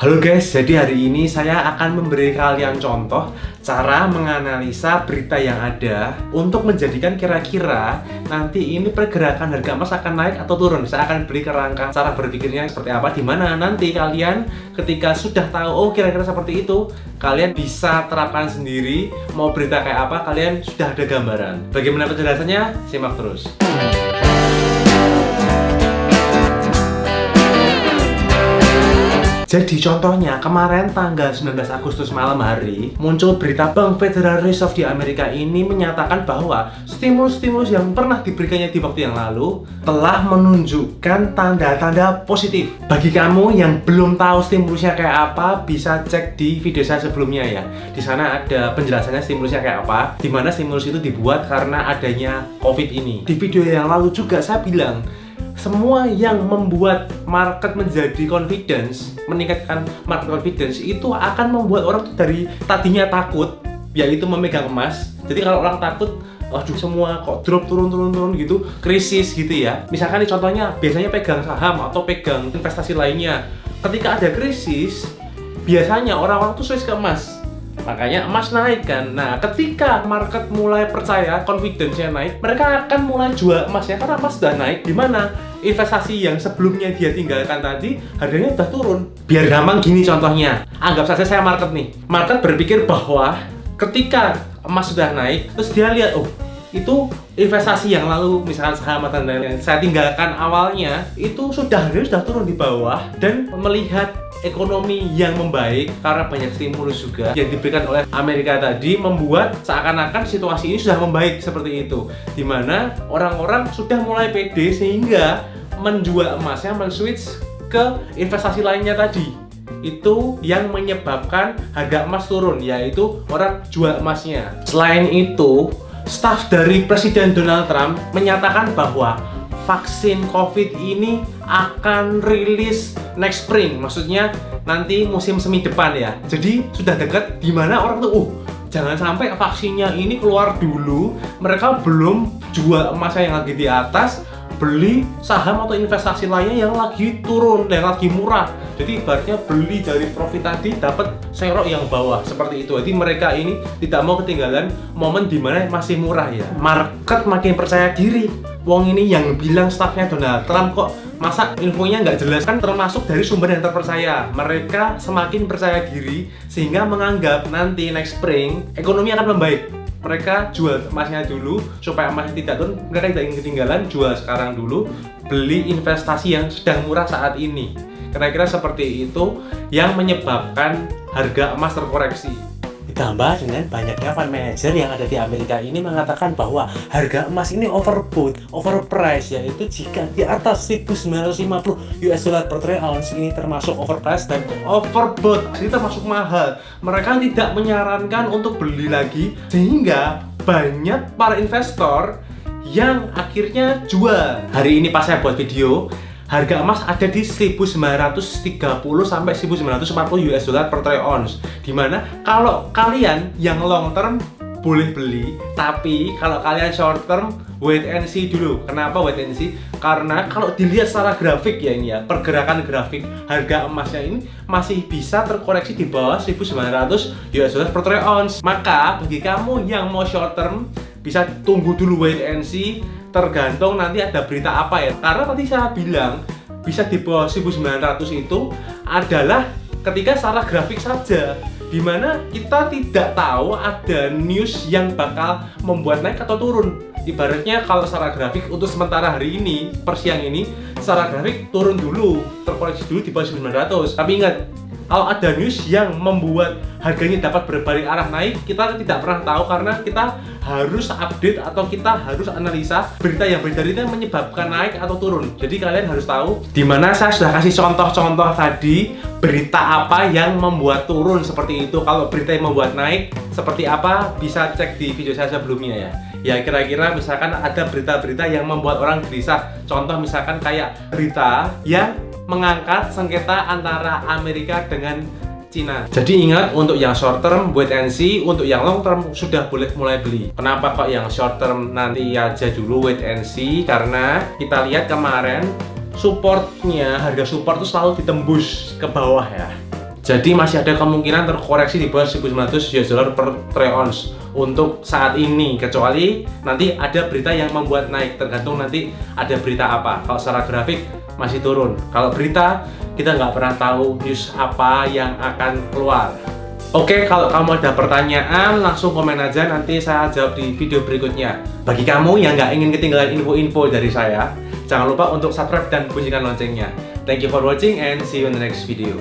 Halo guys, jadi hari ini saya akan memberi kalian contoh cara menganalisa berita yang ada untuk menjadikan kira-kira nanti ini pergerakan harga emas akan naik atau turun. Saya akan beri kerangka cara berpikirnya seperti apa, dimana nanti kalian ketika sudah tahu, oh kira-kira seperti itu, kalian bisa terapkan sendiri. Mau berita kayak apa, kalian sudah ada gambaran. Bagaimana penjelasannya? Simak terus. Jadi contohnya kemarin tanggal 19 Agustus malam hari muncul berita Bank Federal Reserve di Amerika ini menyatakan bahwa stimulus-stimulus yang pernah diberikannya di waktu yang lalu telah menunjukkan tanda-tanda positif. Bagi kamu yang belum tahu stimulusnya kayak apa, bisa cek di video saya sebelumnya ya. Di sana ada penjelasannya stimulusnya kayak apa, di mana stimulus itu dibuat karena adanya COVID ini. Di video yang lalu juga saya bilang semua yang membuat market menjadi confidence, meningkatkan market confidence itu akan membuat orang tuh dari tadinya takut, yaitu memegang emas. Jadi kalau orang takut, aduh semua kok drop turun gitu, krisis gitu ya. Misalkan nih contohnya biasanya pegang saham atau pegang investasi lainnya. Ketika ada krisis, biasanya orang-orang tuh switch ke emas. Makanya emas naik kan. Nah, ketika market mulai percaya, confidence-nya naik, mereka akan mulai jual emasnya karena emas sudah naik. Di mana investasi yang sebelumnya dia tinggalkan tadi harganya udah turun. Biar gampang gini contohnya. Anggap saja saya market nih. Market berpikir bahwa ketika emas sudah naik, terus dia lihat, oh itu investasi yang lalu misalkan saham atau yang saya tinggalkan awalnya itu harganya sudah turun di bawah, dan melihat ekonomi yang membaik karena banyak stimulus juga yang diberikan oleh Amerika tadi membuat seakan-akan situasi ini sudah membaik seperti itu, dimana orang-orang sudah mulai pede sehingga menjual emasnya, men-switch ke investasi lainnya tadi. Itu yang menyebabkan harga emas turun, yaitu orang jual emasnya. Selain itu, staf dari Presiden Donald Trump menyatakan bahwa vaksin COVID ini akan rilis next spring, maksudnya nanti musim semi depan ya. Jadi sudah dekat, dimana orang tuh, jangan sampai vaksinnya ini keluar dulu, mereka belum jual emasnya yang lagi di atas, beli saham atau investasi lainnya yang lagi turun, yang lagi murah. Jadi ibaratnya beli dari profit tadi dapat serok yang bawah seperti itu. Jadi mereka ini tidak mau ketinggalan momen dimana masih murah ya. Market makin percaya diri. Wong ini yang bilang stafnya Donald Trump kok masa infonya nggak jelas, kan termasuk dari sumber yang terpercaya. Mereka semakin percaya diri sehingga menganggap nanti next spring ekonomi akan membaik. Mereka jual emasnya dulu supaya emasnya tidak turun. Mereka tidak ingin ketinggalan, jual sekarang dulu, beli investasi yang sedang murah saat ini. Kira-kira seperti itu yang menyebabkan harga emas terkoreksi. Ditambah dengan banyaknya fund manager yang ada di Amerika ini mengatakan bahwa harga emas ini overbought, overpriced, yaitu jika di atas 1950 US dollar per troy ounce ini termasuk overpriced dan overbought, ini termasuk mahal. Mereka tidak menyarankan untuk beli lagi, sehingga banyak para investor yang akhirnya jual. Hari ini pas saya buat video, harga emas ada di 1930 sampai 1940 US dollar per troy ounce. Dimana kalau kalian yang long term boleh beli, tapi kalau kalian short term wait and see dulu. Kenapa wait and see? Karena kalau dilihat secara grafik ya ini ya, pergerakan grafik harga emasnya ini masih bisa terkoreksi di bawah 1900 US dollar per troy ounce. Maka bagi kamu yang mau short term bisa tunggu dulu, wait and see, tergantung nanti ada berita apa ya. Karena tadi saya bilang bisa di bawah 1900 itu adalah ketika secara grafik saja, dimana kita tidak tahu ada news yang bakal membuat naik atau turun. Ibaratnya kalau secara grafik untuk sementara hari ini, per siang ini, secara grafik turun dulu, terkoreksi dulu di bawah 1900. Tapi ingat, kalau ada news yang membuat harganya dapat berbalik arah naik, kita tidak pernah tahu karena kita harus update atau kita harus analisa berita yang beredar itu yang menyebabkan naik atau turun. Jadi kalian harus tahu. Dimana saya sudah kasih contoh-contoh tadi berita apa yang membuat turun seperti itu. Kalau berita yang membuat naik seperti apa bisa cek di video saya sebelumnya ya. Ya kira-kira misalkan ada berita-berita yang membuat orang gelisah. Contoh misalkan kayak berita yang mengangkat sengketa antara Amerika dengan Cina. Jadi ingat, untuk yang short term wait and see, untuk yang long term sudah boleh mulai beli. Kenapa kok yang short term nanti aja dulu wait and see? Karena kita lihat kemarin supportnya, harga support itu selalu ditembus ke bawah ya. Jadi masih ada kemungkinan terkoreksi di bawah 1.900 US dollar per troy ounce untuk saat ini, kecuali nanti ada berita yang membuat naik, tergantung nanti ada berita apa. Kalau secara grafik masih turun, kalau berita kita nggak pernah tahu news apa yang akan keluar. Oke, kalau kamu ada pertanyaan langsung komen aja, nanti saya jawab di video berikutnya. Bagi kamu yang nggak ingin ketinggalan info-info dari saya, jangan lupa untuk subscribe dan bunyikan loncengnya. Thank you for watching and see you in the next video.